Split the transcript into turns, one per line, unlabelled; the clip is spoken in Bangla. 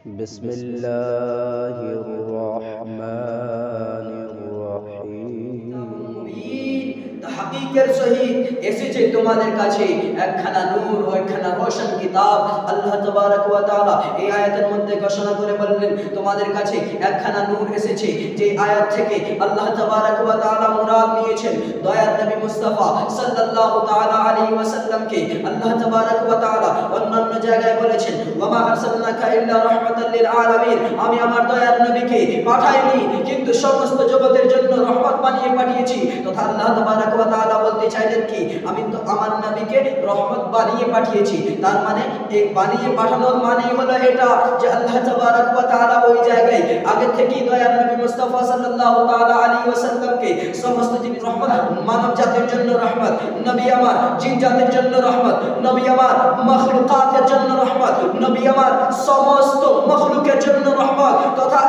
বিসমিল্লাহির রহমানির রহিম।
তাহকীকের সহিত এসেছে তোমাদের কাছে একখানা নূর ও একখানা রোশন কিতাব। আল্লাহ তাবারক ওয়া তাআলা এই আয়াতের মধ্যে ঘোষণা করে বললেন, তোমাদের কাছে একখানা নূর এসেছে। যে আয়াত থেকে আল্লাহ তাবারক ওয়া তাআলা মুরাদ নিয়েছেন দয়ার নবী মুস্তাফা সাল্লাল্লাহু তাআলা আলাইহি ওয়াসাল্লামকে। আল্লাহ তাবারক ওয়া তাআলা অন্যান্য জায়গায় বলেছেন, ওয়া মা আরসালনাকা ইল্লা রাহমাতাল লিল আলামিন, আমি আমার দয়ার নবীকে পাঠাইনি কিন্তু সমস্ত জগতের জন্য রহমত বানিয়ে পাঠিয়েছি। তথা আল্লাহ তাবারক ওয়া তাআলা বলতে চাইলেন কি, আমি তো আমার নবীকে রহমত বানিয়ে পাঠিয়েছি। তার মানে এই বানিয়ে পাঠানোর মানে হলো এটা যে আল্লাহ তাবারক ওয়া তাআলা ওই জায়গায় আগে থেকেই দয়ার নবী মুস্তাফা সাল্লাল্লাহু তাআলা আলাইহি ওয়াসাল্লামকে সমস্ত জীব রহমত, মানব জাতির জন্য রহমত, নবী আমার জিন জাতির জন্য রহমত, নবী আমার মাখলুকাতের জন্য রহমত, নবী আমার সমস্ত মাখলুকের জন্য রহমত, তথা